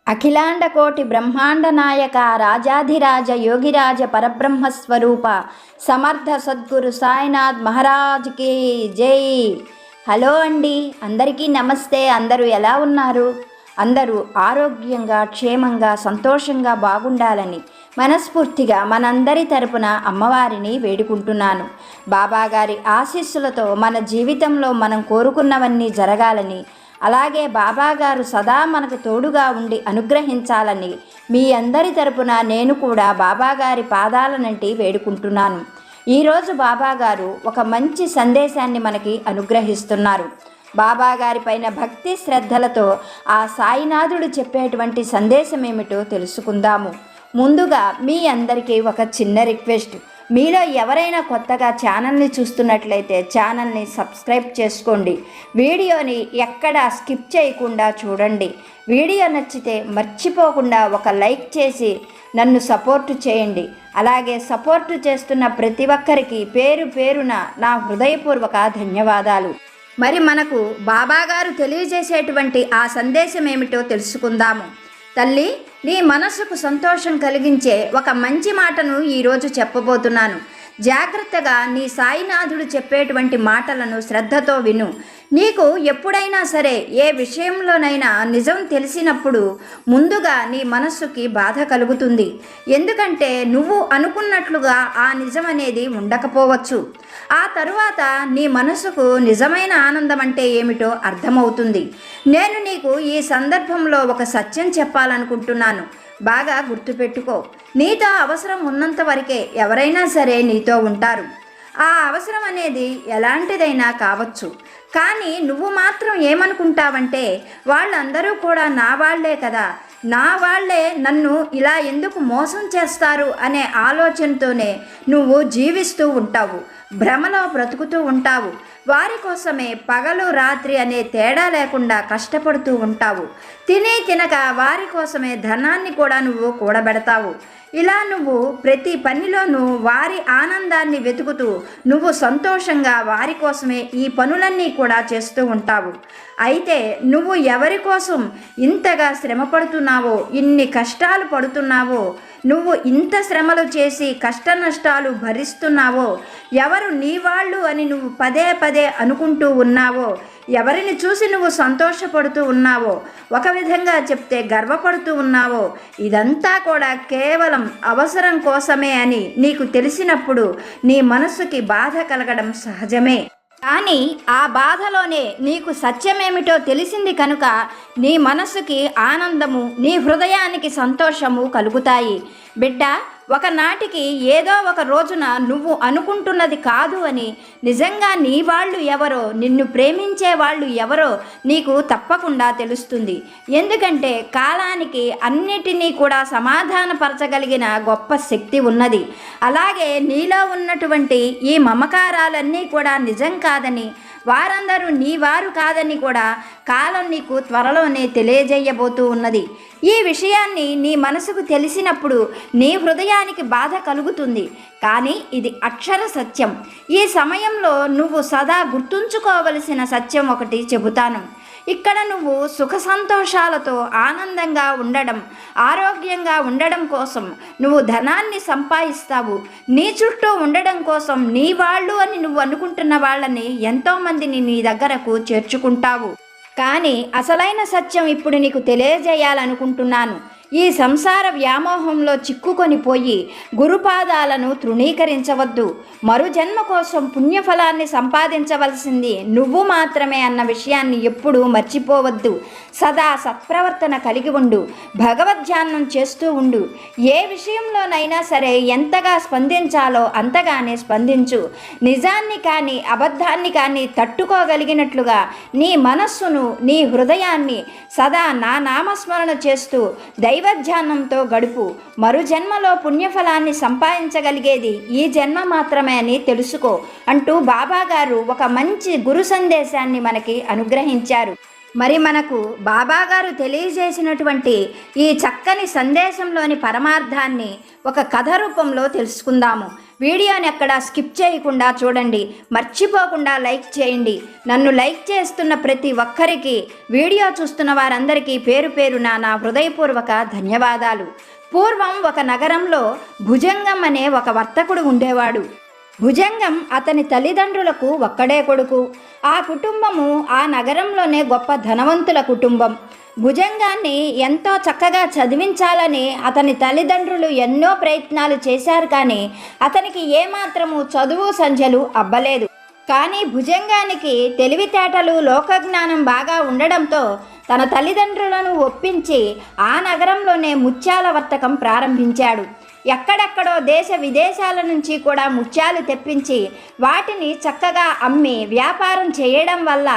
అఖిలాండ కోటి బ్రహ్మాండ నాయక రాజాధిరాజ యోగిరాజ పరబ్రహ్మస్వరూప సమర్థ సద్గురు సాయినాథ్ మహారాజ్కి జై. హలో అండి, అందరికీ నమస్తే. అందరూ ఎలా ఉన్నారు? అందరూ ఆరోగ్యంగా, క్షేమంగా, సంతోషంగా బాగుండాలని మనస్ఫూర్తిగా మనందరి తరపున అమ్మవారిని వేడుకుంటున్నాను. బాబాగారి ఆశీస్సులతో మన జీవితంలో మనం కోరుకున్నవన్నీ జరగాలని, అలాగే బాబాగారు సదా మనకు తోడుగా ఉండి అనుగ్రహించాలని మీ అందరి తరపున నేను కూడా బాబాగారి పాదాలనంటి వేడుకుంటున్నాను. ఈరోజు బాబాగారు ఒక మంచి సందేశాన్ని మనకి అనుగ్రహిస్తున్నారు. బాబాగారి పైన భక్తి శ్రద్ధలతో ఆ సాయినాథుడు చెప్పేటువంటి సందేశం ఏమిటో తెలుసుకుందాము. ముందుగా మీ అందరికీ ఒక చిన్న రిక్వెస్ట్. మీలో ఎవరైనా కొత్తగా ఛానల్ని చూస్తున్నట్లయితే ఛానల్ని సబ్స్క్రైబ్ చేసుకోండి. వీడియోని ఎక్కడా స్కిప్ చేయకుండా చూడండి. వీడియో నచ్చితే మర్చిపోకుండా ఒక లైక్ చేసి నన్ను సపోర్టు చేయండి. అలాగే సపోర్టు చేస్తున్న ప్రతి ఒక్కరికి పేరు పేరున నా హృదయపూర్వక ధన్యవాదాలు. మరి మనకు బాబాగారు తెలియజేసేటువంటి ఆ సందేశం ఏమిటో తెలుసుకుందాము. తల్లి, నీ మనసుకు సంతోషం కలిగించే ఒక మంచి మాటను ఈరోజు చెప్పబోతున్నాను. జాగ్రత్తగా నీ సాయినాథుడు చెప్పేటువంటి మాటలను శ్రద్ధతో విను. నీకు ఎప్పుడైనా సరే ఏ విషయంలోనైనా నిజం తెలిసినప్పుడు ముందుగా నీ మనస్సుకి బాధ కలుగుతుంది. ఎందుకంటే నువ్వు అనుకున్నట్లుగా ఆ నిజం అనేది ఉండకపోవచ్చు. ఆ తరువాత నీ మనసుకు నిజమైన ఆనందం అంటే ఏమిటో అర్థమవుతుంది. నేను నీకు ఈ సందర్భంలో ఒక సత్యం చెప్పాలనుకుంటున్నాను. బాగా గుర్తుపెట్టుకో. నీతో అవసరం ఉన్నంత వరకే ఎవరైనా సరే నీతో ఉంటారు. ఆ అవసరం అనేది ఎలాంటిదైనా కావచ్చు. కానీ నువ్వు మాత్రం ఏమనుకుంటావంటే వాళ్ళందరూ కూడా నా వాళ్లే కదా, నా వాళ్లే నన్ను ఇలా ఎందుకు మోసం చేస్తారు అనే ఆలోచనతోనే నువ్వు జీవిస్తూ ఉంటావు. భ్రమలో బ్రతుకుతూ ఉంటావు. వారి కోసమే పగలు రాత్రి అనే తేడా లేకుండా కష్టపడుతూ ఉంటావు. తినే తినక వారి కోసమే ధనాన్ని కూడా నువ్వు కూడబెడతావు. ఇలా నువ్వు ప్రతి పనిలోనూ వారి ఆనందాన్ని వెతుకుతూ నువ్వు సంతోషంగా వారి కోసమే ఈ పనులన్నీ కూడా చేస్తూ ఉంటావు. అయితే నువ్వు ఎవరి కోసం ఇంతగా శ్రమ పడుతున్నావో, ఇన్ని కష్టాలు పడుతున్నావో, నువ్వు ఇంత శ్రమలు చేసి కష్ట నష్టాలు భరిస్తున్నావో, ఎవరు నీ వాళ్ళు అని నువ్వు పదే పదే అనుకుంటూ ఉన్నావో, ఎవరిని చూసి నువ్వు సంతోషపడుతూ ఉన్నావో, ఒక విధంగా చెప్తే గర్వపడుతూ ఉన్నావో, ఇదంతా కూడా కేవలం అవసరం కోసమే అని నీకు తెలిసినప్పుడు నీ మనసుకి బాధ కలగడం సహజమే. కానీ ఆ బాధలోనే నీకు సత్యమేమిటో తెలిసింది కనుక నీ మనసుకి ఆనందము, నీ హృదయానికి సంతోషము కలుగుతాయి. బిడ్డ, ఒకనాటికి ఏదో ఒక రోజున నువ్వు అనుకుంటున్నది కాదు అని, నిజంగా నీ వాళ్ళు ఎవరో, నిన్ను ప్రేమించే వాళ్ళు ఎవరో నీకు తప్పకుండా తెలుస్తుంది. ఎందుకంటే కాలానికి అన్నిటినీ కూడా సమాధానపరచగలిగిన గొప్ప శక్తి ఉన్నది. అలాగే నీలో ఉన్నటువంటి ఈ మమకారాలన్నీ కూడా నిజం కాదని, వారందరూ నీ వారు కాదని కూడా కాలం నీకు త్వరలోనే తెలియజేయబోతూ ఉన్నది. ఈ విషయాన్ని నీ మనసుకు తెలిసినప్పుడు నీ హృదయానికి బాధ కలుగుతుంది. కానీ ఇది అక్షర సత్యం. ఈ సమయంలో నువ్వు సదా గుర్తుంచుకోవలసిన సత్యం ఒకటి చెబుతాను. ఇక్కడ నువ్వు సుఖ సంతోషాలతో ఆనందంగా ఉండడం, ఆరోగ్యంగా ఉండడం కోసం నువ్వు ధనాన్ని సంపాదిస్తావు. నీ చుట్టూ ఉండడం కోసం నీ వాళ్ళు అని నువ్వు అనుకుంటున్న వాళ్ళని, ఎంతోమందిని నీ దగ్గరకు చేర్చుకుంటావు. కానీ అసలైన సత్యం ఇప్పుడు నీకు తెలియజేయాలనుకుంటున్నాను. ఈ సంసార వ్యామోహంలో చిక్కుకొని పోయి గురుపాదాలను తృణీకరించవద్దు. మరుజన్మ కోసం పుణ్యఫలాన్ని సంపాదించవలసింది నువ్వు మాత్రమే అన్న విషయాన్ని ఎప్పుడూ మర్చిపోవద్దు. సదా సత్ప్రవర్తన కలిగి ఉండు. భగవద్ధ్యానం చేస్తూ ఉండు. ఏ విషయంలోనైనా సరే ఎంతగా స్పందించాలో అంతగానే స్పందించు. నిజాన్ని కానీ అబద్ధాన్ని కానీ తట్టుకోగలిగినట్లుగా నీ మనస్సును, నీ హృదయాన్ని సదా నా నామస్మరణ చేస్తూ దైవధ్యానంతో గడుపు. మరుజన్మలో పుణ్యఫలాన్ని సంపాదించగలిగేది ఈ జన్మ మాత్రమే అని తెలుసుకో అంటూ బాబాగారు ఒక మంచి గురు సందేశాన్ని మనకి అనుగ్రహించారు. మరి మనకు బాబాగారు తెలియజేసినటువంటి ఈ చక్కని సందేశంలోని పరమార్థాన్ని ఒక కథ రూపంలో తెలుసుకుందాము. వీడియోని ఎక్కడ స్కిప్ చేయకుండా చూడండి, మర్చిపోకుండా లైక్ చేయండి. నన్ను లైక్ చేస్తున్న ప్రతి ఒక్కరికి, వీడియో చూస్తున్న వారందరికీ పేరు పేరున నా హృదయపూర్వక ధన్యవాదాలు. పూర్వం ఒక నగరంలో భుజంగం అనే ఒక వర్తకుడు ఉండేవాడు. భుజంగం అతని తల్లిదండ్రులకు ఒక్కడే కొడుకు. ఆ కుటుంబము ఆ నగరంలోనే గొప్ప ధనవంతుల కుటుంబం. భుజంగాన్ని ఎంతో చక్కగా చదివించాలని అతని తల్లిదండ్రులు ఎన్నో ప్రయత్నాలు చేశారు, కానీ అతనికి ఏమాత్రము చదువు సంధ్యలు అబ్బలేదు. కానీ భుజంగానికి తెలివితేటలు, లోకజ్ఞానం బాగా ఉండడంతో తన తల్లిదండ్రులను ఒప్పించి ఆ నగరంలోనే ముత్యాల వర్తకం ప్రారంభించాడు. ఎక్కడెక్కడో దేశ విదేశాల నుంచి కూడా ముత్యాలు తెప్పించి వాటిని చక్కగా అమ్మి వ్యాపారం చేయడం వల్ల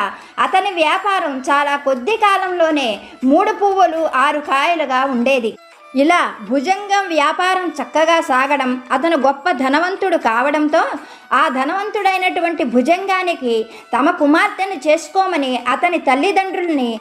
అతని వ్యాపారం చాలా కొద్ది కాలంలోనే 3 పువ్వులు 6 కాయలుగా ఉండేది. ఇలా భుజంగం వ్యాపారం చక్కగా సాగడం, అతను గొప్ప ధనవంతుడు కావడంతో ఆ ధనవంతుడైనటువంటి భుజంగానికి తమ కుమార్తెను చేసుకోమని అతని తల్లిదండ్రుల్ని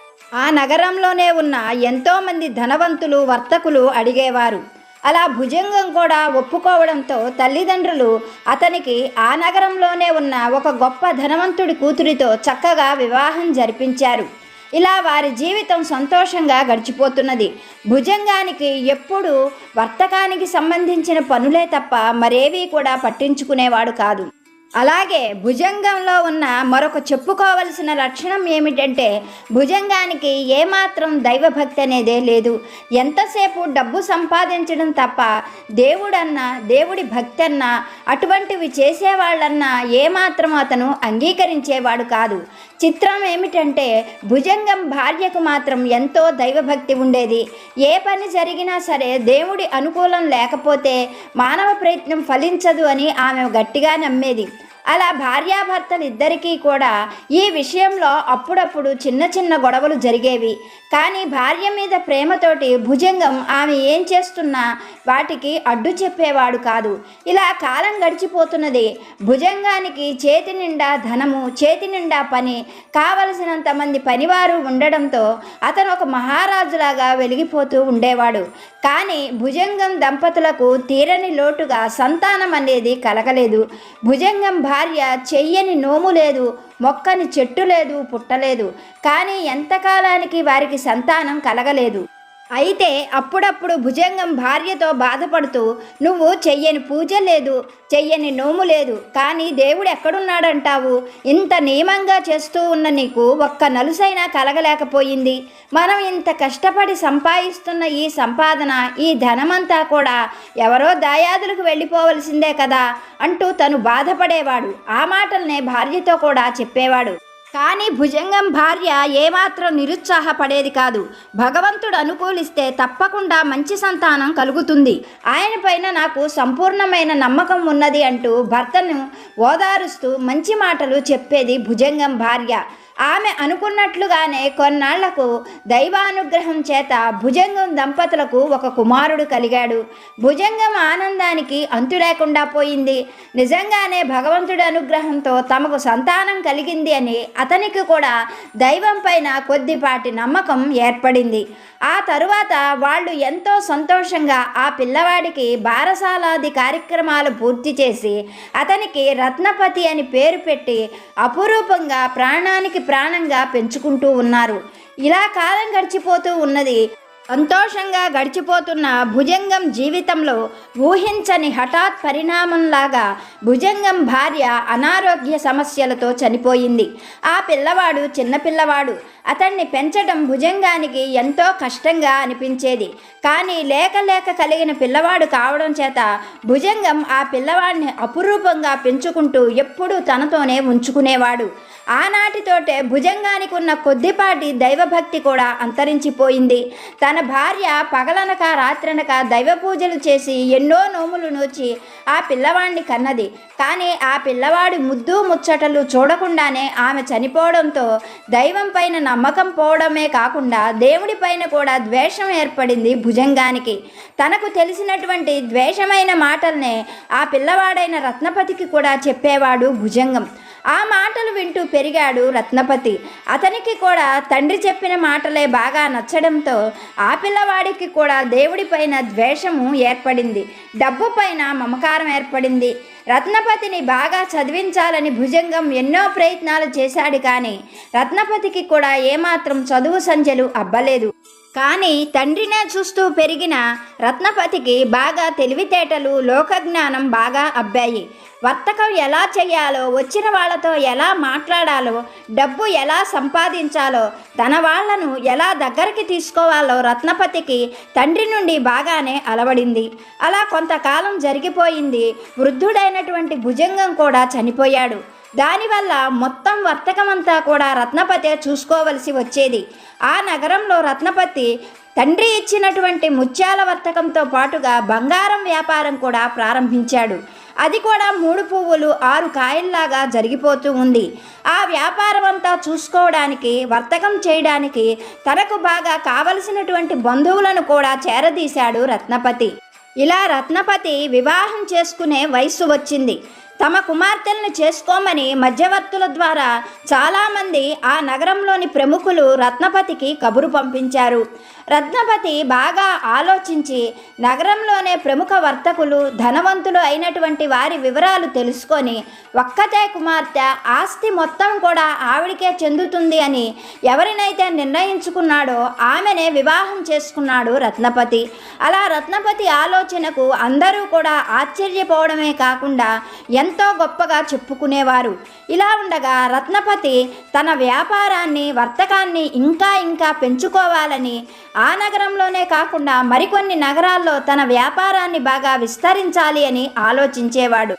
ఆ నగరంలోనే ఉన్న ఎంతోమంది ధనవంతులు, వర్తకులు అడిగేవారు. అలా భుజంగం కూడా ఒప్పుకోవడంతో తల్లిదండ్రులు అతనికి ఆ నగరంలోనే ఉన్న ఒక గొప్ప ధనవంతుడి కూతురితో చక్కగా వివాహం జరిపించారు. ఇలా వారి జీవితం సంతోషంగా గడిచిపోతున్నది. భుజంగానికి ఎప్పుడూ వర్తకానికి సంబంధించిన పనులే తప్ప మరేవీ కూడా పట్టించుకునేవాడు కాదు. అలాగే భుజంగంలో ఉన్న మరొక చెప్పుకోవలసిన లక్షణం ఏమిటంటే, భుజంగానికి ఏమాత్రం దైవభక్తి అనేదే లేదు. ఎంతసేపు డబ్బు సంపాదించడం తప్ప దేవుడన్నా, దేవుడి భక్తి అన్నా, అటువంటివి చేసేవాళ్ళన్నా ఏమాత్రం అతను అంగీకరించేవాడు కాదు. చిత్రం ఏమిటంటే, భుజంగం భార్యకు మాత్రం ఎంతో దైవభక్తి ఉండేది. ఏ పని జరిగినా సరే దేవుడి అనుకూలం లేకపోతే మానవ ప్రయత్నం ఫలించదు అని ఆమె గట్టిగా నమ్మేది. అలా భార్యాభర్తలిద్దరికీ కూడా ఈ విషయంలో అప్పుడప్పుడు చిన్న చిన్న గొడవలు జరిగేవి. కానీ భార్య మీద ప్రేమతోటి భుజంగం ఆమె ఏం చేస్తున్నా వాటికి అడ్డు చెప్పేవాడు కాదు. ఇలా కాలం గడిచిపోతున్నది. భుజంగానికి చేతి నిండా ధనము, చేతి నిండా పని, కావలసినంత మంది పనివారు ఉండడంతో అతను ఒక మహారాజులాగా వెలిగిపోతూ ఉండేవాడు. కానీ భుజంగం దంపతులకు తీరని లోటుగా సంతానం అనేది కలగలేదు. భుజంగం భార్య చెయ్యని నోము లేదు, మొక్కని చెట్టు లేదు, పుట్టలేదు. కానీ ఎంతకాలానికి వారికి సంతానం కలగలేదు. అయితే అప్పుడప్పుడు భుజంగం భార్యతో బాధపడుతూ, నువ్వు చెయ్యని పూజ లేదు, చెయ్యని నోము లేదు, కానీ దేవుడు ఎక్కడున్నాడంటావు? ఇంత నియమంగా చేస్తూ ఉన్న నీకు ఒక్క నలుసైనా కలగలేకపోయింది. మనం ఇంత కష్టపడి సంపాదిస్తున్న ఈ సంపాదన, ఈ ధనమంతా కూడా ఎవరో దాయాదులకు వెళ్ళిపోవలసిందే కదా అంటూ తను బాధపడేవాడు. ఆ మాటల్నే భార్యతో కూడా చెప్పేవాడు. కానీ భుజంగం భార్య ఏమాత్రం నిరుత్సాహపడేది కాదు. భగవంతుడు అనుకూలిస్తే తప్పకుండా మంచి సంతానం కలుగుతుంది, ఆయన పైన నాకు సంపూర్ణమైన నమ్మకం ఉన్నది అంటూ భర్తను ఓదారుస్తూ మంచి మాటలు చెప్పేది భుజంగం భార్య. ఆమె అనుకున్నట్లుగానే కొన్నాళ్లకు దైవానుగ్రహం చేత భుజంగం దంపతులకు ఒక కుమారుడు కలిగాడు. భుజంగం ఆనందానికి అంతు లేకుండా పోయింది. నిజంగానే భగవంతుడి అనుగ్రహంతో తమకు సంతానం కలిగింది అని అతనికి కూడా దైవం పైన కొద్దిపాటి నమ్మకం ఏర్పడింది. ఆ తరువాత వాళ్ళు ఎంతో సంతోషంగా ఆ పిల్లవాడికి బారసాలాది కార్యక్రమాలు పూర్తి చేసి అతనికి రత్నపతి అని పేరు పెట్టి అపురూపంగా ప్రాణానికి ప్రాణంగా పెంచుకుంటూ ఉన్నారు. ఇలా కాలం గడిచిపోతూ ఉన్నది. సంతోషంగా గడిచిపోతున్న భుజంగం జీవితంలో ఊహించని హఠాత్ పరిణామంలాగా భుజంగం భార్య అనారోగ్య సమస్యలతో చనిపోయింది. ఆ పిల్లవాడు చిన్నపిల్లవాడు. అతన్ని పెంచడం భుజంగానికి ఎంతో కష్టంగా అనిపించేది. కానీ లేక లేక కలిగిన పిల్లవాడు కావడం చేత భుజంగం ఆ పిల్లవాడిని అపురూపంగా పెంచుకుంటూ ఎప్పుడూ తనతోనే ఉంచుకునేవాడు. ఆనాటితోటే భుజంగానికి ఉన్న కొద్దిపాటి దైవభక్తి కూడా అంతరించిపోయింది. తన తన భార్య పగలనక రాత్రనక దైవ పూజలు చేసి ఎన్నో నోములు నోచి ఆ పిల్లవాడిని కన్నది. కానీ ఆ పిల్లవాడి ముద్దు ముచ్చటలు చూడకుండానే ఆమె చనిపోవడంతో దైవం పైన నమ్మకం పోవడమే కాకుండా దేవుడి పైన కూడా ద్వేషం ఏర్పడింది భుజంగానికి. తనకు తెలిసినటువంటి ద్వేషమైన మాటల్నే ఆ పిల్లవాడైన రత్నపతికి కూడా చెప్పేవాడు భుజంగం. ఆ మాటలు వింటూ పెరిగాడు రత్నపతి. అతనికి కూడా తండ్రి చెప్పిన మాటలే బాగా నచ్చడంతో ఆ పిల్లవాడికి కూడా దేవుడిపైన ద్వేషము ఏర్పడింది, డబ్బు పైన మమకారం ఏర్పడింది. రత్నపతిని బాగా చదివించాలని భుజంగం ఎన్నో ప్రయత్నాలు చేశాడు. కానీ రత్నపతికి కూడా ఏమాత్రం చదువు సంధ్యలు అబ్బలేదు. కానీ తండ్రినే చూస్తూ పెరిగిన రత్నపతికి బాగా తెలివితేటలు, లోకజ్ఞానం బాగా అబ్బాయి. వర్తకం ఎలా చేయాలో, వచ్చిన వాళ్ళతో ఎలా మాట్లాడాలో, డబ్బు ఎలా సంపాదించాలో, తన వాళ్లను ఎలా దగ్గరికి తీసుకోవాలో రత్నపతికి తండ్రి నుండి బాగానే అలవడింది. అలా కొంతకాలం జరిగిపోయింది. వృద్ధుడైనటువంటి భుజంగం కూడా చనిపోయాడు. దానివల్ల మొత్తం వర్తకమంతా కూడా రత్నపతే చూసుకోవలసి వచ్చేది. ఆ నగరంలో రత్నపతి తండ్రి ఇచ్చినటువంటి ముత్యాల వర్తకంతో పాటుగా బంగారం వ్యాపారం కూడా ప్రారంభించాడు. అది కూడా 3 పువ్వులు 6 కాయల్లాగా జరిగిపోతూ ఉంది. ఆ వ్యాపారం అంతా చూసుకోవడానికి, వర్తకం చేయడానికి తనకు బాగా కావలసినటువంటి బంధువులను కూడా చేరదీశాడు రత్నపతి. ఇలా రత్నపతి వివాహం చేసుకునే వయస్సు వచ్చింది. తమ కుమార్తెలను చేసుకోమని మధ్యవర్తుల ద్వారా చాలామంది ఆ నగరంలోని ప్రముఖులు రత్నపతికి కబురు పంపించారు. రత్నపతి బాగా ఆలోచించి నగరంలోనే ప్రముఖ వర్తకులు, ధనవంతులు అయినటువంటి వారి వివరాలు తెలుసుకొని ఒక్కతే కుమార్తె, ఆస్తి మొత్తం కూడా ఆవిడికే చెందుతుంది అని ఎవరినైతే నిర్ణయించుకున్నాడో ఆమెనే వివాహం చేసుకున్నాడు రత్నపతి. అలా రత్నపతి ఆలోచనకు అందరూ కూడా ఆశ్చర్యపోవడమే కాకుండా ఎంతో గొప్పగా చెప్పుకునేవారు. ఇలా ఉండగా రత్నపతి తన వ్యాపారాన్ని, వర్తకాన్ని ఇంకా పెంచుకోవాలని ఆ నగరంలోనే కాకుండా మరికొన్ని నగరాల్లో తన వ్యాపారాన్ని బాగా విస్తరించాలి అని ఆలోచించేవాడు.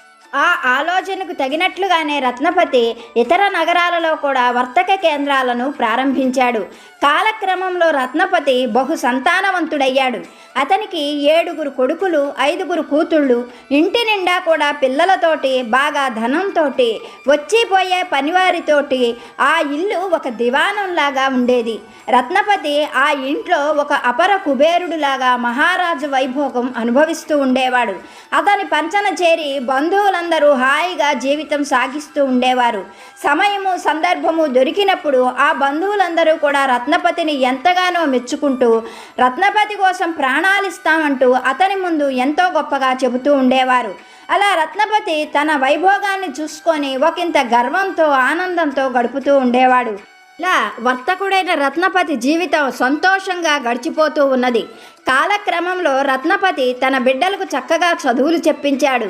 ఆ ఆలోచనకు తగినట్లుగానే రత్నపతి ఇతర నగరాలలో కూడా వర్తక కేంద్రాలను ప్రారంభించాడు. కాలక్రమంలో రత్నపతి బహు సంతానవంతుడయ్యాడు. అతనికి 7 కొడుకులు, 5 కూతుళ్ళు, ఇంటి నిండా కూడా పిల్లలతోటి, బాగా ధనంతోటి, వచ్చిపోయే పనివారితోటి ఆ ఇల్లు ఒక దివాణంలాగా ఉండేది. రత్నపతి ఆ ఇంట్లో ఒక అపర కుబేరుడులాగా మహారాజు వైభోగం అనుభవిస్తూ ఉండేవాడు. అతని పంచన చేరి బంధువులందరూ హాయిగా జీవితం సాగిస్తూ ఉండేవారు. సమయము, సందర్భము దొరికినప్పుడు ఆ బంధువులందరూ కూడా రత్నపతిని ఎంతగానో మెచ్చుకుంటూ రత్నపతి కోసం ప్రాణాలిస్తామంటూ అతని ముందు ఎంతో గొప్పగా చెబుతూ ఉండేవారు. అలా రత్నపతి తన వైభోగాన్ని చూసుకొని ఒకంత గర్వంతో, ఆనందంతో గడుపుతూ ఉండేవాడు. ఇలా వర్తకుడైన రత్నపతి జీవితం సంతోషంగా గడిచిపోతూ ఉన్నది. కాలక్రమంలో రత్నపతి తన బిడ్డలకు చక్కగా చదువులు చెప్పించాడు.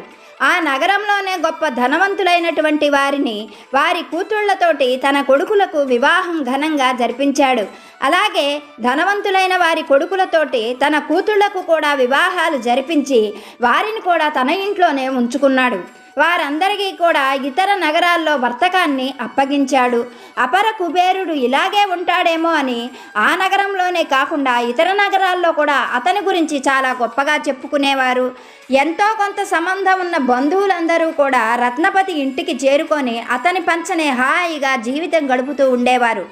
ఆ నగరంలోనే గొప్ప ధనవంతులైనటువంటి వారిని, వారి కూతుళ్లతోటి తన కొడుకులకు వివాహం ఘనంగా జరిపించాడు. అలాగే ధనవంతులైన వారి కొడుకులతోటి తన కూతుళ్లకు కూడా వివాహాలు జరిపించి వారిని కూడా తన ఇంట్లోనే ఉంచుకున్నాడు. వారందరికీ కూడా ఇతర నగరాల్లో వర్తకాన్ని అప్పగించాడు. అపర కుబేరుడు ఇలాగే ఉంటాడేమో అని ఆ నగరంలోనే కాకుండా ఇతర నగరాల్లో కూడా అతని గురించి చాలా గొప్పగా చెప్పుకునేవారు. ఎంతో కొంత సంబంధం ఉన్న బంధువులందరూ కూడా రత్నపతి ఇంటికి చేరుకొని అతని పంచనే హాయిగా జీవితం గడుపుతూ ఉండేవారు.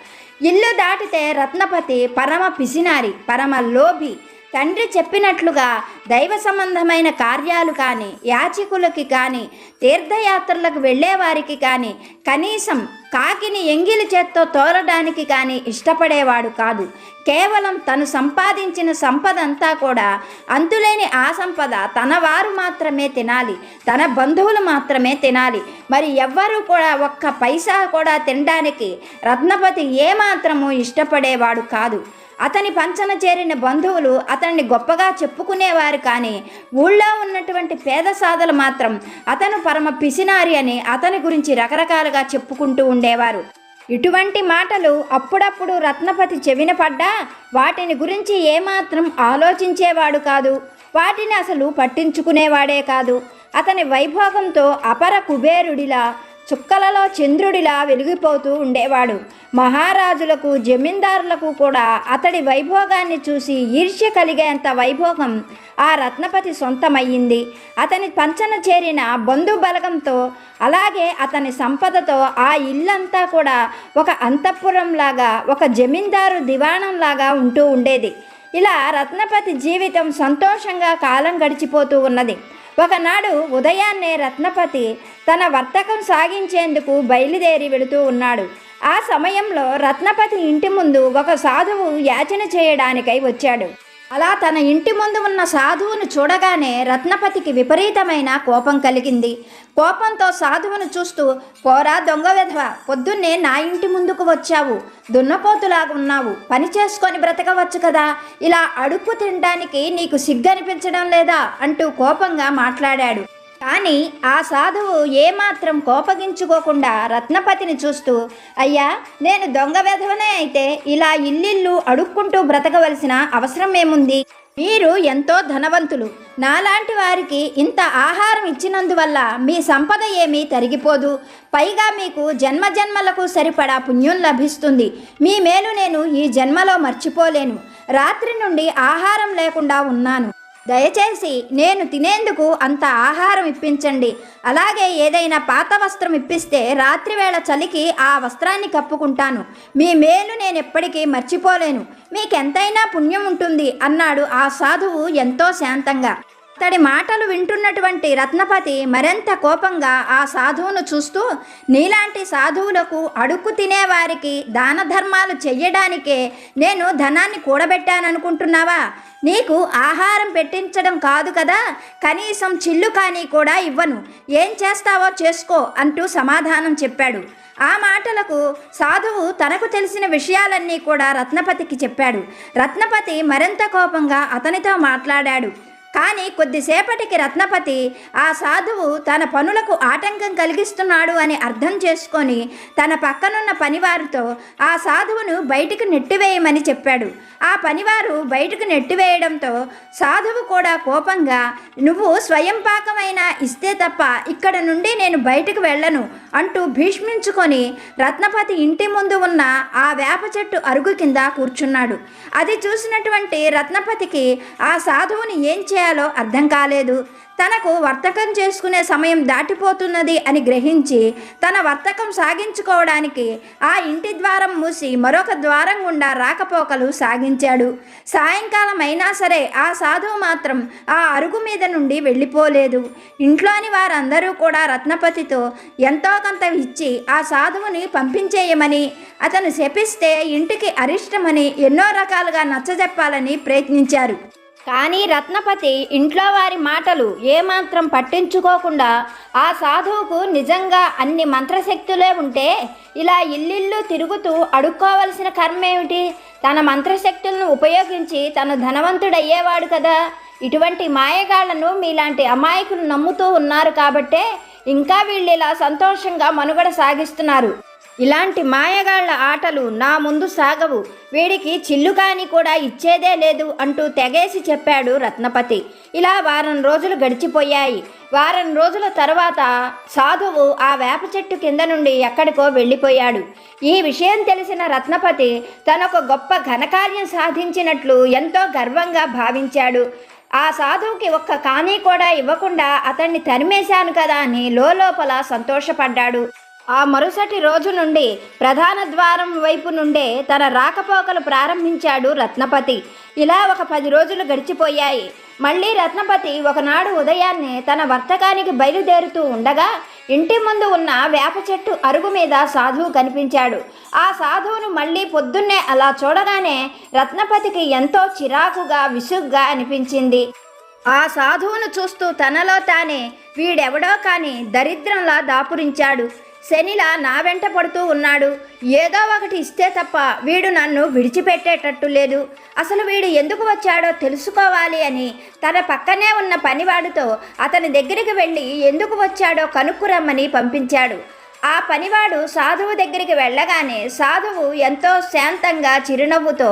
ఇల్లు దాటితే రత్నపతి పరమ పిసినారి, పరమ లోభి. తండ్రి చెప్పినట్లుగా దైవ సంబంధమైన కార్యాలు కానీ, యాచకులకి కానీ, తీర్థయాత్రలకు వెళ్ళేవారికి కానీ కనీసం కాకిని ఎంగిలి చేత్తో తోలడానికి కానీ ఇష్టపడేవాడు కాదు. కేవలం తను సంపాదించిన సంపద అంతా కూడా, అంతులేని ఆ సంపద తన వారు మాత్రమే తినాలి, తన బంధువులు మాత్రమే తినాలి. మరి ఎవ్వరూ కూడా ఒక్క పైసా కూడా తినడానికి రత్నపతి ఏమాత్రము ఇష్టపడేవాడు కాదు. అతని పంచన చేరిన బంధువులు అతన్ని గొప్పగా చెప్పుకునేవారు. కానీ ఊళ్ళో ఉన్నటువంటి పేద సాధలు మాత్రం అతను పరమ పిసినారి అని అతని గురించి రకరకాలుగా చెప్పుకుంటూ ఉండేవారు. ఇటువంటి మాటలు అప్పుడప్పుడు రత్నపతి చెవిన పడ్డా వాటిని గురించి ఏమాత్రం ఆలోచించేవాడు కాదు. వాటిని అసలు పట్టించుకునేవాడే కాదు. అతని వైభోగంతో అపర కుబేరుడిలా చుక్కలలో చంద్రుడిలా వెలిగిపోతూ ఉండేవాడు. మహారాజులకు, జమీందారులకు కూడా అతడి వైభోగాన్ని చూసి ఈర్ష్య కలిగేంత వైభోగం ఆ రత్నపతి సొంతమయ్యింది. అతని పంచన చేరిన బంధుబలగంతో, అలాగే అతని సంపదతో ఆ ఇల్లంతా కూడా ఒక అంతఃపురంలాగా, ఒక జమీందారు దివాణంలాగా ఉంటూ ఉండేది. ఇలా రత్నపతి జీవితం సంతోషంగా కాలం గడిచిపోతూ ఉన్నది. ఒకనాడు ఉదయాన్నే రత్నపతి తన వర్తకం సాగించేందుకు బయలుదేరి వెళుతూ ఉన్నాడు. ఆ సమయంలో రత్నపతి ఇంటి ముందు ఒక సాధువు యాచన చేయడానికై వచ్చాడు. అలా తన ఇంటి ముందు ఉన్న సాధువును చూడగానే రత్నపతికి విపరీతమైన కోపం కలిగింది. కోపంతో సాధువును చూస్తూ, పోరా దొంగ వెధవ, పొద్దున్నే నా ఇంటి ముందుకు వచ్చావు, దున్నపోతులాగా ఉన్నావు, పని చేసుకొని బ్రతకవచ్చు కదా, ఇలా అడుక్కు తినడానికి నీకు సిగ్గనిపించడం లేదా అంటూ కోపంగా మాట్లాడాడు. కానీ ఆ సాధువు ఏమాత్రం కోపగించుకోకుండా రత్నపతిని చూస్తూ, అయ్యా, నేను దొంగ వెధవనే అయితే ఇలా ఇల్లిల్లు అడుక్కుంటూ బ్రతకవలసిన అవసరం ఏముంది? మీరు ఎంతో ధనవంతులు. నాలాంటి వారికి ఇంత ఆహారం ఇచ్చినందువల్ల మీ సంపద ఏమీ తరిగిపోదు. పైగా మీకు జన్మజన్మలకు సరిపడా పుణ్యం లభిస్తుంది. మీ మేలు నేను ఈ జన్మలో మర్చిపోలేను. రాత్రి నుండి ఆహారం లేకుండా ఉన్నాను. దయచేసి నేను తినేందుకు అంత ఆహారం ఇప్పించండి. అలాగే ఏదైనా పాత వస్త్రం ఇప్పిస్తే రాత్రివేళ చలికి ఆ వస్త్రాన్ని కప్పుకుంటాను. మీ మేలు నేను ఎప్పటికీ మర్చిపోలేను. మీకెంతైనా పుణ్యం ఉంటుంది అన్నాడు ఆ సాధువు ఎంతో శాంతంగా. అతడి మాటలు వింటున్నటువంటి రత్నపతి మరింత కోపంగా ఆ సాధువును చూస్తూ, నీలాంటి సాధువులకు, అడుక్కు తినేవారికి దాన ధర్మాలు చెయ్యడానికే నేను ధనాన్ని కూడబెట్టాననుకుంటున్నావా? నీకు ఆహారం పెట్టించడం కాదు కదా, కనీసం చిల్లు కానీ కూడా ఇవ్వను. ఏం చేస్తావో చేసుకో అంటూ సమాధానం చెప్పాడు. ఆ మాటలకు సాధువు తనకు తెలిసిన విషయాలన్నీ కూడా రత్నపతికి చెప్పాడు. రత్నపతి మరింత కోపంగా అతనితో మాట్లాడాడు. కానీ కొద్దిసేపటికి రత్నపతి ఆ సాధువు తన పనులకు ఆటంకం కలిగిస్తున్నాడు అని అర్థం చేసుకొని తన పక్కనున్న పనివారితో ఆ సాధువును బయటికి నెట్టివేయమని చెప్పాడు. ఆ పనివారు బయటకు నెట్టివేయడంతో సాధువు కూడా కోపంగా, నువ్వు స్వయం పాకమైనా ఇస్తే తప్ప ఇక్కడ నుండి నేను బయటకు వెళ్ళను అంటూ భీష్మించుకొని రత్నపతి ఇంటి ముందు ఉన్న ఆ వేప చెట్టు అరుగు కింద కూర్చున్నాడు. అది చూసినటువంటి రత్నపతికి ఆ సాధువుని ఏం చేయాలో అర్థం కాలేదు. తనకు వర్తకం చేసుకునే సమయం దాటిపోతున్నది అని గ్రహించి తన వర్తకం సాగించుకోవడానికి ఆ ఇంటి ద్వారం మూసి మరొక ద్వారం గుండా రాకపోకలు సాగించాడు. సాయంకాలం అయినా సరే ఆ సాధువు మాత్రం ఆ అరుగు మీద నుండి వెళ్ళిపోలేదు. ఇంట్లోని వారందరూ కూడా రత్నపతితో ఎంతో కొంత ఇచ్చి ఆ సాధువుని పంపించేయమని, అతను శపిస్తే ఇంటికి అరిష్టమని ఎన్నో రకాలుగా నచ్చజెప్పాలని ప్రయత్నించారు. కానీ రత్నపతి ఇంట్లో వారి మాటలు ఏమాత్రం పట్టించుకోకుండా ఆ సాధువుకు నిజంగా అన్ని మంత్రశక్తులే ఉంటే ఇలా ఇల్లిల్లు తిరుగుతూ అడుక్కోవలసిన కర్మేమిటి? తన మంత్రశక్తులను ఉపయోగించి తను ధనవంతుడయ్యేవాడు కదా. ఇటువంటి మాయగాళ్లను మీలాంటి అమాయకులు నమ్ముతూ ఉన్నారు కాబట్టే ఇంకా వీళ్ళు ఇలా సంతోషంగా మనుగడ సాగిస్తున్నారు. ఇలాంటి మాయగాళ్ల ఆటలు నా ముందు సాగవు. వీడికి చిల్లు కాని కూడా ఇచ్చేదే లేదు అంటూ తెగేసి చెప్పాడు రత్నపతి. ఇలా వారం రోజులు గడిచిపోయాయి. వారం రోజుల తర్వాత సాధువు ఆ వేప చెట్టు కింద నుండి ఎక్కడికో వెళ్ళిపోయాడు. ఈ విషయం తెలిసిన రత్నపతి తనొక గొప్ప ఘనకార్యం సాధించినట్లు ఎంతో గర్వంగా భావించాడు. ఆ సాధువుకి ఒక్క కానీ కూడా ఇవ్వకుండా అతన్ని తరిమేశాను కదా అని లోపల సంతోషపడ్డాడు. ఆ మరుసటి రోజు నుండి ప్రధాన ద్వారం వైపు నుండే తన రాకపోకలు ప్రారంభించాడు రత్నపతి. ఇలా ఒక 10 రోజులు గడిచిపోయాయి. మళ్ళీ రత్నపతి ఒకనాడు ఉదయాన్నే తన వర్తకానికి బయలుదేరుతూ ఉండగా ఇంటి ముందు ఉన్న వేప చెట్టు అరుగు మీద సాధువు కనిపించాడు. ఆ సాధువును మళ్ళీ పొద్దున్నే అలా చూడగానే రత్నపతికి ఎంతో చిరాకుగా, విసుగ్గా అనిపించింది. ఆ సాధువును చూస్తూ తనలో తానే, వీడెవడో కానీ దరిద్రంలా దాపురించాడు, శనిలా నా వెంట పడుతూ ఉన్నాడు, ఏదో ఒకటి ఇస్తే తప్ప వీడు నన్ను విడిచిపెట్టేటట్టు లేదు, అసలు వీడు ఎందుకు వచ్చాడో తెలుసుకోవాలి అని తన పక్కనే ఉన్న పనివాడితో అతని దగ్గరికి వెళ్ళి ఎందుకు వచ్చాడో కనుక్కురమ్మని పంపించాడు. ఆ పనివాడు సాధువు దగ్గరికి వెళ్ళగానే సాధువు ఎంతో శాంతంగా చిరునవ్వుతో,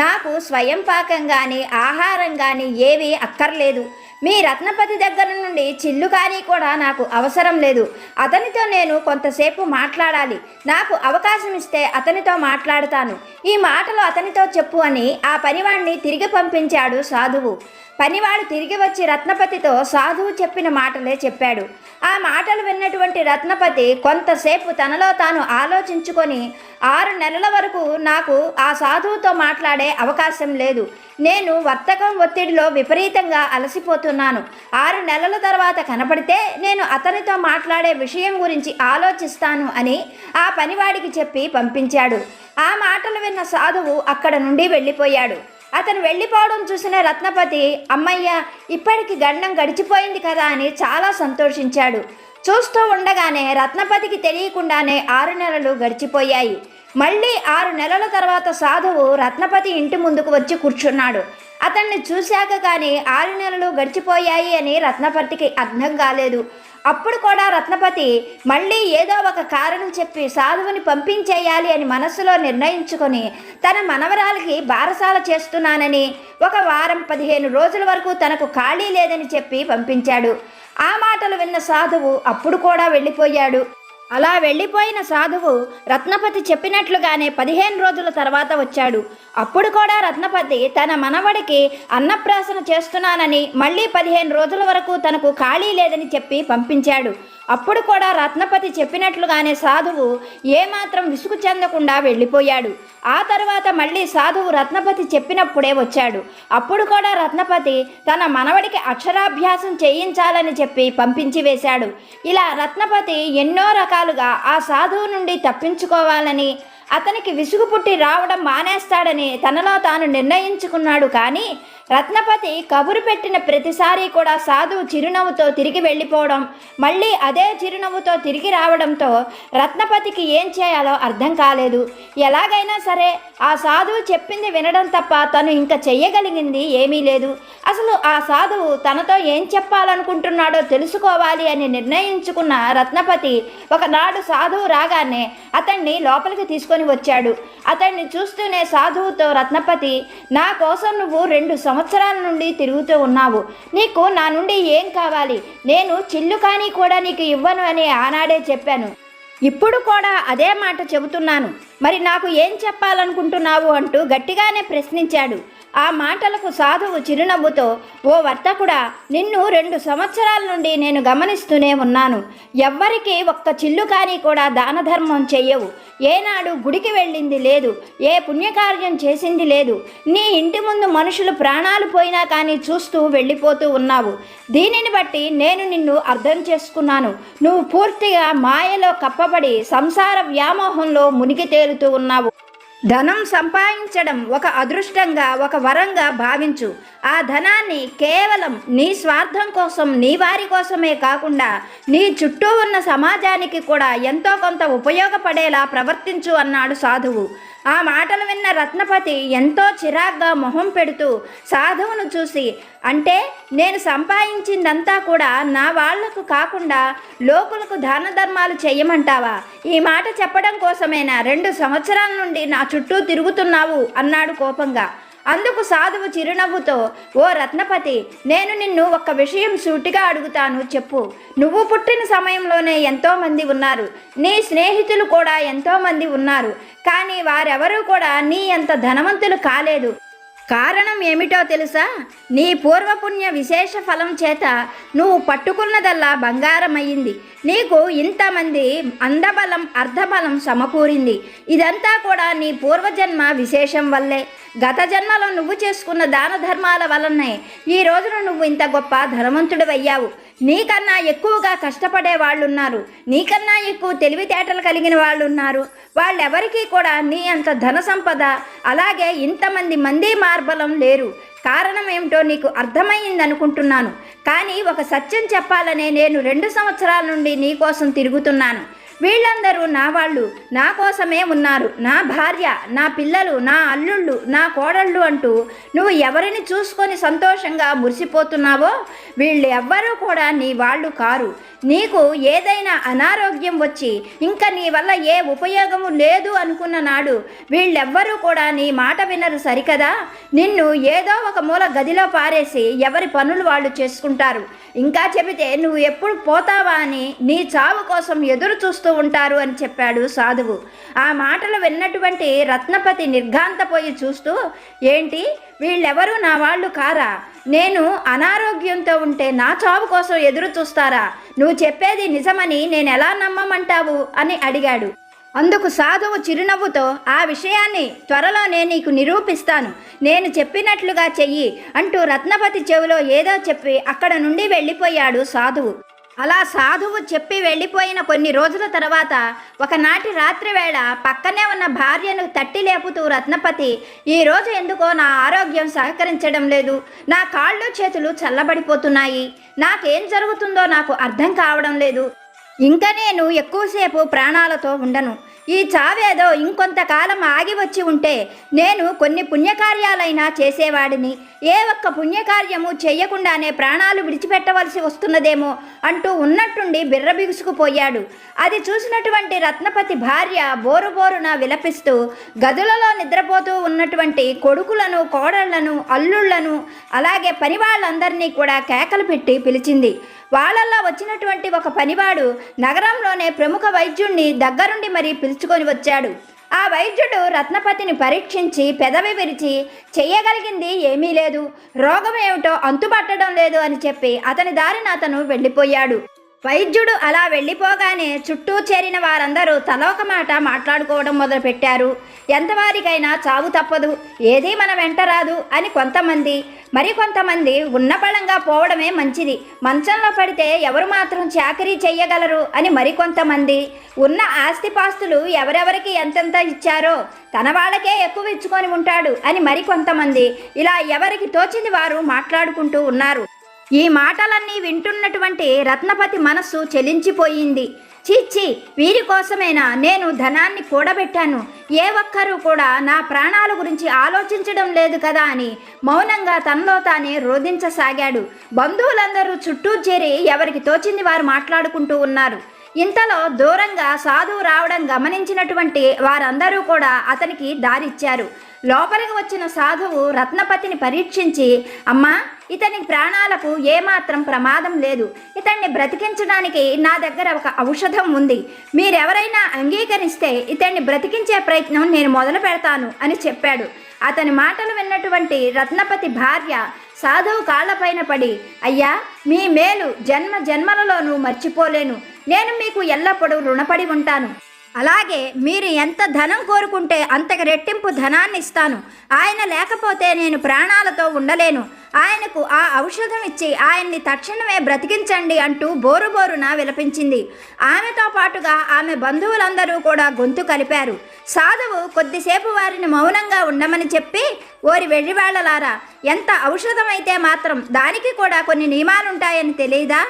నాకు స్వయం పాకం కానీ ఆహారం కానీ ఏమీ అక్కర్లేదు, మీ రత్నపతి దగ్గర నుండి చిల్లు కానీ కూడా నాకు అవసరం లేదు. అతనితో నేను కొంతసేపు మాట్లాడాలి. నాకు అవకాశం ఇస్తే అతనితో మాట్లాడతాను. ఈ మాటలు అతనితో చెప్పు అని ఆ పనివాడిని తిరిగి పంపించాడు సాధువు. పనివాడు తిరిగి వచ్చి రత్నపతితో సాధువు చెప్పిన మాటలే చెప్పాడు. ఆ మాటలు విన్నటువంటి రత్నపతి కొంతసేపు తనలో తాను ఆలోచించుకొని 6 నెలల వరకు నాకు ఆ సాధువుతో మాట్లాడే అవకాశం లేదు. నేను వర్తకం ఒత్తిడిలో విపరీతంగా అలసిపోతున్నాను. 6 నెలల తర్వాత కనపడితే నేను అతనితో మాట్లాడే విషయం గురించి ఆలోచిస్తాను అని ఆ పనివాడికి చెప్పి పంపించాడు. ఆ మాటలు విన్న సాధువు అక్కడ నుండి వెళ్ళిపోయాడు. అతను వెళ్ళిపోవడం చూసిన రత్నపతి, అమ్మయ్య, ఇప్పటికి గండం గడిచిపోయింది కదా అని చాలా సంతోషించాడు. చూస్తూ ఉండగానే రత్నపతికి తెలియకుండానే 6 నెలలు గడిచిపోయాయి. మళ్ళీ 6 నెలల తర్వాత సాధువు రత్నపతి ఇంటి ముందుకు వచ్చి కూర్చున్నాడు. అతన్ని చూశాక కానీ 6 నెలలు గడిచిపోయాయి అని రత్నపతికి అర్థం కాలేదు. అప్పుడు కూడా రత్నపతి మళ్ళీ ఏదో ఒక కారణం చెప్పి సాధువుని పంపించేయాలి అని మనస్సులో నిర్ణయించుకొని తన మనవరాలికి బారసాల చేస్తున్నానని 1 వారం 15 రోజుల వరకు తనకు ఖాళీ లేదని చెప్పి పంపించాడు. ఆ మాటలు విన్న సాధువు అప్పుడు కూడా వెళ్ళిపోయాడు. అలా వెళ్ళిపోయిన సాధువు రత్నపతి చెప్పినట్లుగానే 15 రోజుల తర్వాత వచ్చాడు. అప్పుడు కూడా రత్నపతి తన మనవడికి అన్నప్రాసన చేస్తున్నానని మళ్ళీ 15 రోజుల వరకు తనకు ఖాళీ లేదని చెప్పి పంపించాడు. అప్పుడు కూడా రత్నపతి చెప్పినట్లుగానే సాధువు ఏమాత్రం విసుగు చెందకుండా వెళ్ళిపోయాడు. ఆ తర్వాత మళ్ళీ సాధువు రత్నపతి చెప్పినప్పుడే వచ్చాడు. అప్పుడు కూడా రత్నపతి తన మనవడికి అక్షరాభ్యాసం చేయించాలని చెప్పి పంపించి వేశాడు. ఇలా రత్నపతి ఎన్నో రకాలుగా ఆ సాధువు నుండి తప్పించుకోవాలని, అతనికి విసుగు పుట్టి రావడం మానేస్తాడని తనలో తాను నిర్ణయించుకున్నాడు. కానీ రత్నపతి కబురు పెట్టిన ప్రతిసారి కూడా సాధువు చిరునవ్వుతో తిరిగి వెళ్ళిపోవడం, మళ్ళీ అదే చిరునవ్వుతో తిరిగి రావడంతో రత్నపతికి ఏం చేయాలో అర్థం కాలేదు. ఎలాగైనా సరే ఆ సాధువు చెప్పింది వినడం తప్ప తను ఇంకా చెయ్యగలిగింది ఏమీ లేదు. అసలు ఆ సాధువు తనతో ఏం చెప్పాలనుకుంటున్నాడో తెలుసుకోవాలి అని నిర్ణయించుకున్న రత్నపతి ఒకనాడు సాధువు రాగానే అతన్ని లోపలికి తీసుకొని వచ్చాడు. అతన్ని చూస్తూనే సాధువుతో రత్నపతి, నా కోసం నువ్వు 2 సంవత్సరాల నుండి తిరుగుతూ ఉన్నావు. నీకు నా నుండి ఏం కావాలి? నేను చిల్లు కానీ కూడా నీకు ఇవ్వను అని ఆనాడే చెప్పాను. ఇప్పుడు కూడా అదే మాట చెబుతున్నాను. మరి నాకు ఏం చెప్పాలనుకుంటున్నావు అంటూ గట్టిగానే ప్రశ్నించాడు. ఆ మాటలకు సాధువు చిరునవ్వుతో, ఓ వర్తకుడా, నిన్ను 2 సంవత్సరాల నుండి నేను గమనిస్తూనే ఉన్నాను. ఎవ్వరికి ఒక్క చిల్లు కానీ కూడా దాన ధర్మం చెయ్యవు. ఏనాడు గుడికి వెళ్ళింది లేదు, ఏ పుణ్యకార్యం చేసింది లేదు. నీ ఇంటి ముందు మనుషులు ప్రాణాలు పోయినా కానీ చూస్తూ వెళ్ళిపోతూ ఉన్నావు. దీనిని బట్టి నేను నిన్ను అర్థం చేసుకున్నాను. నువ్వు పూర్తిగా మాయలో కప్పబడి సంసార వ్యామోహంలో మునిగి తేలుతూ ఉన్నావు. ధనం సంపాదించడం ఒక అదృష్టంగా, ఒక వరంగా భావించు. ఆ ధనాన్ని కేవలం నీ స్వార్థం కోసం, నీ వారి కోసమే కాకుండా నీ చుట్టూ ఉన్న సమాజానికి కూడా ఎంతో కొంత ఉపయోగపడేలా ప్రవర్తించు అన్నాడు సాధువు. ఆ మాటలు విన్న రత్నపతి ఎంతో చిరాగ్గా మొహం పెడుతూ సాధువును చూసి, అంటే నేను సంపాదించిందంతా కూడా నా వాళ్లకు కాకుండా లోకులకు దాన ధర్మాలు చెయ్యమంటావా? ఈ మాట చెప్పడం కోసమేనా 2 సంవత్సరాల నుండి నా చుట్టూ తిరుగుతున్నావు అన్నాడు కోపంగా. అందుకు సాధువు చిరునవ్వుతో, ఓ రత్నపతి, నేను నిన్ను ఒక్క విషయం సూటిగా అడుగుతాను, చెప్పు. నువ్వు పుట్టిన సమయంలోనే ఎంతోమంది ఉన్నారు, నీ స్నేహితులు కూడా ఎంతోమంది ఉన్నారు. కానీ వారెవరూ కూడా నీ అంత ధనవంతులు కాలేదు. కారణం ఏమిటో తెలుసా? నీ పూర్వపుణ్య విశేష ఫలం చేత నువ్వు పట్టుకున్నదల్లా బంగారం అయ్యింది. నీకు ఇంతమంది అందబలం, అర్ధబలం సమకూరింది. ఇదంతా కూడా నీ పూర్వజన్మ విశేషం వల్లే. గత జన్మలో నువ్వు చేసుకున్న దాన ధర్మాల వలనే ఈ రోజున నువ్వు ఇంత గొప్ప ధనవంతుడు అయ్యావు. నీకన్నా ఎక్కువగా కష్టపడే వాళ్ళు ఉన్నారు, నీకన్నా ఎక్కువ తెలివితేటలు కలిగిన వాళ్ళు ఉన్నారు. వాళ్ళెవరికీ కూడా నీ అంత ధన సంపద, అలాగే ఇంతమంది మంది మార్బలం లేరు. కారణం ఏమిటో నీకు అర్థమైంది అనుకుంటున్నాను. కానీ ఒక సత్యం చెప్పాలనే నేను 2 సంవత్సరాల నుండి నీ కోసం తిరుగుతున్నాను. వీళ్ళందరూ నా వాళ్ళు, నా కోసమే ఉన్నారు, నా భార్య, నా పిల్లలు, నా అల్లుళ్ళు, నా కోడళ్ళు అంటూ నువ్వు ఎవరిని చూసుకొని సంతోషంగా మురిసిపోతున్నావో వీళ్ళు ఎవ్వరూ కూడా నీ వాళ్ళు కారు. నీకు ఏదైనా అనారోగ్యం వచ్చి ఇంకా నీ వల్ల ఏ ఉపయోగము లేదు అనుకున్న నాడు వీళ్ళెవ్వరూ కూడా నీ మాట వినరు సరికదా. నిన్ను ఏదో ఒక మూల గదిలో పారేసి ఎవరి పనులు వాళ్ళు చేసుకుంటారు. ఇంకా చెబితే నువ్వు ఎప్పుడు పోతావా అని నీ చావు కోసం ఎదురు చూస్తూ ఉంటారు అని చెప్పాడు సాధువు. ఆ మాటలు విన్నటువంటి రత్నపతి నిర్ఘాంతపోయి చూస్తూ, ఏంటి వీళ్ళెవరూ నా వాళ్ళు కారా? నేను అనారోగ్యంతో ఉంటే నా చావు కోసం ఎదురు చూస్తారా? నువ్వు చెప్పేది నిజమని నేను ఎలా నమ్మమంటావు అని అడిగాడు. అందుకు సాధువు చిరునవ్వుతో, ఆ విషయాన్ని త్వరలోనే నీకు నిరూపిస్తాను, నేను చెప్పినట్లుగా చెయ్యి అంటూ రత్నపతి చెవిలో ఏదో చెప్పి అక్కడ నుండి వెళ్ళిపోయాడు సాధువు. అలా సాధువు చెప్పి వెళ్ళిపోయిన కొన్ని రోజుల తర్వాత ఒకనాటి రాత్రి వేళ పక్కనే ఉన్న భార్యను తట్టి లేపుతూ రత్నపతి, ఈరోజు ఎందుకో నా ఆరోగ్యం సహకరించడం లేదు, నా కాళ్ళు చేతులు చల్లబడిపోతున్నాయి, నాకేం జరుగుతుందో నాకు అర్థం కావడం లేదు, ఇంకా నేను ఎక్కువసేపు ప్రాణాలతో ఉండను, ఈ చావేదో ఇంకొంతకాలం ఆగి వచ్చి ఉంటే నేను కొన్ని పుణ్యకార్యాలైనా చేసేవాడిని, ఏ ఒక్క పుణ్యకార్యము చెయ్యకుండానే ప్రాణాలు విడిచిపెట్టవలసి వస్తున్నదేమో అంటూ ఉన్నట్టుండి బిర్రబిగుసుకుపోయాడు. అది చూసినటువంటి రత్నపతి భార్య బోరుబోరున విలపిస్తూ గదులలో నిద్రపోతూ ఉన్నటువంటి కొడుకులను, కోడళ్లను, అల్లుళ్లను, అలాగే పని వాళ్ళందరినీ కూడా కేకలు పెట్టి పిలిచింది. వాళ్ళల్లో వచ్చినటువంటి ఒక పనివాడు నగరంలోనే ప్రముఖ వైద్యుణ్ణి దగ్గరుండి మరీ పిలుచుకొని వచ్చాడు. ఆ వైద్యుడు రత్నపతిని పరీక్షించి పెదవి విరిచి చెయ్యగలిగింది ఏమీ లేదు, రోగం ఏమిటో అంతుపట్టడం లేదు అని చెప్పి అతని దారిన అతను వెళ్ళిపోయాడు. వైద్యుడు అలా వెళ్ళిపోగానే చుట్టూ చేరిన వారందరూ తలొక మాట మాట్లాడుకోవడం మొదలుపెట్టారు. ఎంతవారికైనా చావు తప్పదు, ఏదీ మన వెంట రాదు అని కొంతమంది, మరికొంతమంది ఉన్నపళంగా పోవడమే మంచిది, మంచంలో పడితే ఎవరు మాత్రం చాకరీ చెయ్యగలరు అని మరికొంతమంది, ఉన్న ఆస్తిపాస్తులు ఎవరెవరికి ఎంతెంత ఇచ్చారో తన వాళ్ళకే ఎక్కువ ఇచ్చుకొని ఉంటాడు అని మరికొంతమంది, ఇలా ఎవరికి తోచింది వారు మాట్లాడుకుంటూ ఉన్నారు. ఈ మాటలన్నీ వింటున్నటువంటి రత్నపతి మనస్సు చెలించిపోయింది. చీచి, వీరి కోసమేనా నేను ధనాన్ని కూడబెట్టాను, ఏ ఒక్కరూ కూడా నా ప్రాణాల గురించి ఆలోచించడం లేదు కదా అని మౌనంగా తనలో తానే రోధించసాగాడు. బంధువులందరూ చుట్టూ చేరి ఎవరికి తోచింది వారు మాట్లాడుకుంటూ ఉన్నారు. ఇంతలో దూరంగా సాధువు రావడం గమనించినటువంటి వారందరూ కూడా అతనికి దారిచ్చారు. లోపలికి వచ్చిన సాధువు రత్నపతిని పరీక్షించి, అమ్మా, ఇతని ప్రాణాలకు ఏమాత్రం ప్రమాదం లేదు, ఇతన్ని బ్రతికించడానికి నా దగ్గర ఒక ఔషధం ఉంది, మీరెవరైనా అంగీకరిస్తే ఇతన్ని బ్రతికించే ప్రయత్నం నేను మొదలు పెడతాను అని చెప్పాడు. అతని మాటలు విన్నటువంటి రత్నపతి భార్య సాధువు కాళ్లపైన పడి, అయ్యా, మీ మేలు జన్మ జన్మలలోనూ మర్చిపోలేను, నేను మీకు ఎల్లప్పుడూ రుణపడి ఉంటాను, అలాగే మీరు ఎంత ధనం కోరుకుంటే అంతకు రెట్టింపు ధనాన్ని ఇస్తాను, ఆయన లేకపోతే నేను ప్రాణాలతో ఉండలేను, ఆయనకు ఆ ఔషధం ఇచ్చి ఆయన్ని తక్షణమే బ్రతికించండి అంటూ బోరుబోరున విలపించింది. ఆమెతో పాటుగా ఆమె బంధువులందరూ కూడా గొంతు కలిపారు. సాధువు కొద్దిసేపు వారిని మౌనంగా ఉండమని చెప్పి, ఓరి వెర్రివాళ్లలారా, ఎంత ఔషధమైతే మాత్రం దానికి కూడా కొన్ని నియమాలుంటాయని తెలియదా?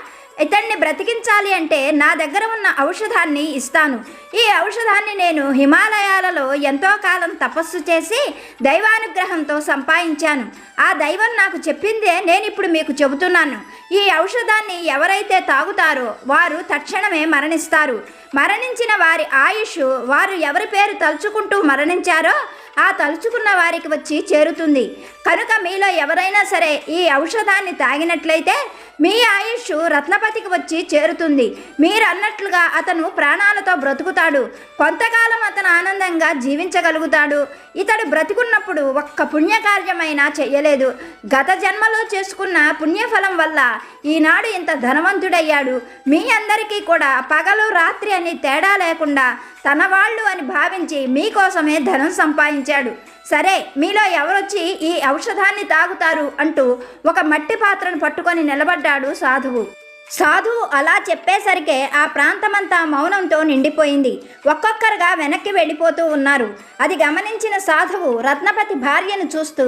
ఇతన్ని బ్రతికించాలి అంటే నా దగ్గర ఉన్న ఔషధాన్ని ఇస్తాను. ఈ ఔషధాన్ని నేను హిమాలయాలలో ఎంతో కాలం తపస్సు చేసి దైవానుగ్రహంతో సంపాదించాను. ఆ దైవం నాకు చెప్పిందే నేను ఇప్పుడు మీకు చెబుతున్నాను. ఈ ఔషధాన్ని ఎవరైతే తాగుతారో వారు తక్షణమే మరణిస్తారు. మరణించిన వారి ఆయుష్ వారు ఎవరి పేరు తలుచుకుంటూ మరణించారో ఆ తలుచుకున్న వారికి వచ్చి చేరుతుంది. కనుక మీలో ఎవరైనా సరే ఈ ఔషధాన్ని తాగినట్లయితే మీ ఆయుష్ రత్నపతికి వచ్చి చేరుతుంది. మీరు అన్నట్లుగా అతను ప్రాణాలతో బ్రతుకుతాడు, కొంతకాలం అతను ఆనందంగా జీవించగలుగుతాడు. ఇతడు బ్రతికున్నప్పుడు ఒక్క పుణ్యకార్యమైనా చెయ్యలేదు. గత జన్మలో చేసుకున్న పుణ్యఫలం వల్ల ఈనాడు ఇంత ధనవంతుడయ్యాడు. మీ అందరికీ కూడా పగలు రాత్రి అని తేడా లేకుండా తన వాళ్ళు అని భావించి మీకోసమే ధనం సంపాదించాడు. సరే, మీలో ఎవరొచ్చి ఈ ఔషధాన్ని తాగుతారు అంటూ ఒక మట్టి పాత్రను పట్టుకొని నిలబడ్డాడు సాధువు. సాధువు అలా చెప్పేసరికే ఆ ప్రాంతమంతా మౌనంతో నిండిపోయింది. ఒక్కొక్కరుగా వెనక్కి వెళ్ళిపోతూ ఉన్నారు. అది గమనించిన సాధువు రత్నపతి భార్యను చూస్తూ,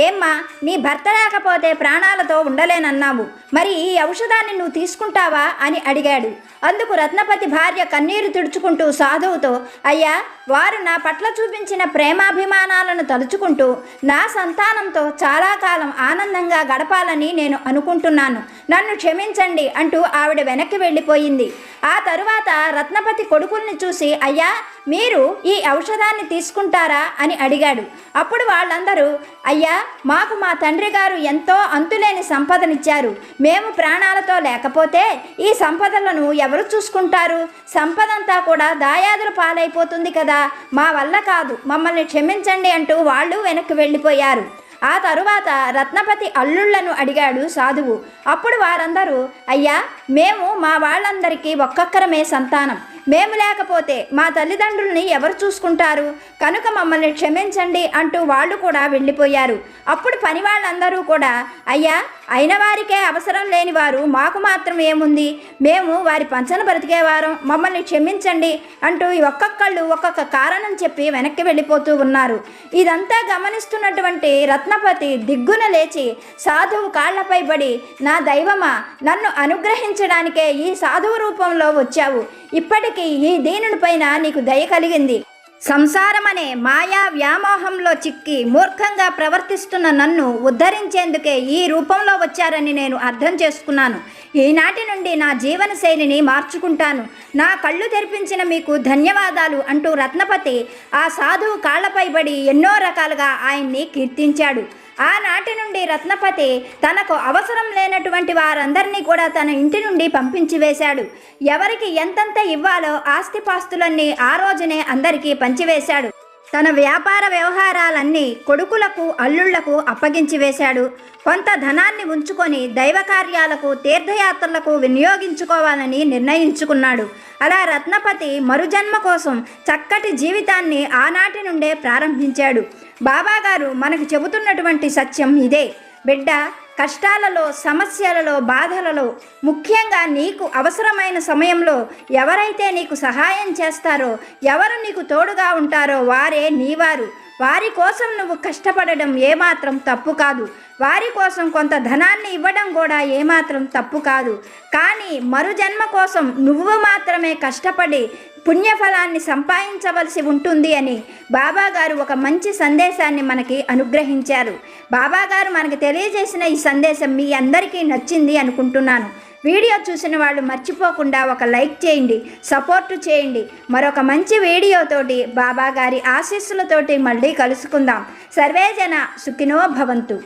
ఏమ్మా, నీ భర్త లేకపోతే ప్రాణాలతో ఉండలేనన్నావు, మరి ఈ ఔషధాన్ని నువ్వు తీసుకుంటావా అని అడిగాడు. అందుకు రత్నపతి భార్య కన్నీరు తుడుచుకుంటూ సాధువుతో, అయ్యా, వారు నా పట్ల చూపించిన ప్రేమాభిమానాలను తలుచుకుంటూ నా సంతానంతో చాలా కాలం ఆనందంగా గడపాలని నేను అనుకుంటున్నాను, నన్ను క్షమించండి అంటూ ఆవిడ వెనక్కి వెళ్ళిపోయింది. ఆ తరువాత రత్నపతి కొడుకుల్ని చూసి, అయ్యా, మీరు ఈ ఔషధాన్ని తీసుకుంటారా అని అడిగాడు. అప్పుడు వాళ్ళందరూ, అయ్యా, మాకు మా తండ్రి గారు ఎంతో అంతులేని సంపదనిచ్చారు, మేము ప్రాణాలతో లేకపోతే ఈ సంపదలను ఎవరు చూసుకుంటారు, సంపదంతా కూడా దాయాదుల పాలైపోతుంది కదా, మా వల్ల కాదు, మమ్మల్ని క్షమించండి అంటూ వాళ్ళు వెనక్కి వెళ్ళిపోయారు. ఆ తరువాత రత్నపతి అల్లుళ్లను అడిగాడు సాధువు. అప్పుడు వారందరూ, అయ్యా, మేము మా వాళ్ళందరికీ ఒక్కొక్కరమే సంతానం, మేము లేకపోతే మా తల్లిదండ్రుల్ని ఎవరు చూసుకుంటారు, కనుక మమ్మల్ని క్షమించండి అంటూ వాళ్ళు కూడా వెళ్ళిపోయారు. అప్పుడు పని వాళ్ళందరూ కూడా, అయ్యా, అయిన వారికే అవసరం లేని వారు మాకు మాత్రం ఏముంది, మేము వారి పంచన బ్రతికేవారం, మమ్మల్ని క్షమించండి అంటూ ఒక్కొక్కళ్ళు ఒక్కొక్క కారణం చెప్పి వెనక్కి వెళ్ళిపోతూ ఉన్నారు. ఇదంతా గమనిస్తున్నటువంటి రత్నపతి దిగ్గున లేచి సాధువు కాళ్లపై పడి, నా దైవమా, నన్ను అనుగ్రహించడానికే ఈ సాధువు రూపంలో వచ్చావు, ఇప్పటికీ ఈ దీనునిపైన నీకు దయ కలిగింది. సంసారమనే మాయా వ్యామోహంలో చిక్కి మూర్ఖంగా ప్రవర్తిస్తున్న నన్ను ఉద్ధరించేందుకే ఈ రూపంలో వచ్చారని నేను అర్థం చేసుకున్నాను. ఈనాటి నుండి నా జీవన శైలిని మార్చుకుంటాను. నా కళ్ళు తెరిపించిన మీకు ధన్యవాదాలు అంటూ రత్నపతి ఆ సాధువు కాళ్లపై పడి ఎన్నో రకాలుగా ఆయన్ని కీర్తించాడు. ఆనాటి నుండి రత్నపతి తనకు అవసరం లేనటువంటి వారందరినీ కూడా తన ఇంటి నుండి పంపించి వేశాడు. ఎవరికి ఎంతంత ఇవ్వాలో ఆస్తిపాస్తులన్నీ ఆ రోజునే అందరికీ పంచివేశాడు. తన వ్యాపార వ్యవహారాలన్నీ కొడుకులకు అల్లుళ్లకు అప్పగించి వేశాడు. కొంత ధనాన్ని ఉంచుకొని దైవ కార్యాలకు తీర్థయాత్రలకు వినియోగించుకోవాలని నిర్ణయించుకున్నాడు. అలా రత్నపతి మరుజన్మ కోసం చక్కటి జీవితాన్ని ఆనాటి నుండే ప్రారంభించాడు. బాబాగారు మనకు చెబుతున్నటువంటి సత్యం ఇదే. బిడ్డ, కష్టాలలో, సమస్యలలో, బాధలలో, ముఖ్యంగా నీకు అవసరమైన సమయంలో ఎవరైతే నీకు సహాయం చేస్తారో, ఎవరు నీకు తోడుగా ఉంటారో వారే నీవారు. వారి కోసం నువ్వు కష్టపడడం ఏమాత్రం తప్పు కాదు. వారి కోసం కొంత ధనాన్ని ఇవ్వడం కూడా ఏమాత్రం తప్పు కాదు. కానీ మరుజన్మ కోసం నువ్వు మాత్రమే కష్టపడి పుణ్యఫలాన్ని సంపాదించవలసి ఉంటుంది అని బాబాగారు ఒక మంచి సందేశాన్ని మనకి అనుగ్రహించారు. బాబాగారు మనకు తెలియజేసిన ఈ సందేశం మీ అందరికీ నచ్చింది అనుకుంటున్నాను. వీడియో చూసిన వాళ్ళు మర్చిపోకుండా ఒక లైక్ చేయండి, సపోర్ట్ చేయండి. మరొక మంచి వీడియోతోటి బాబాగారి ఆశీస్సులతోటి మళ్ళీ కలుసుకుందాం. సర్వేజన సుఖినో భవంతు.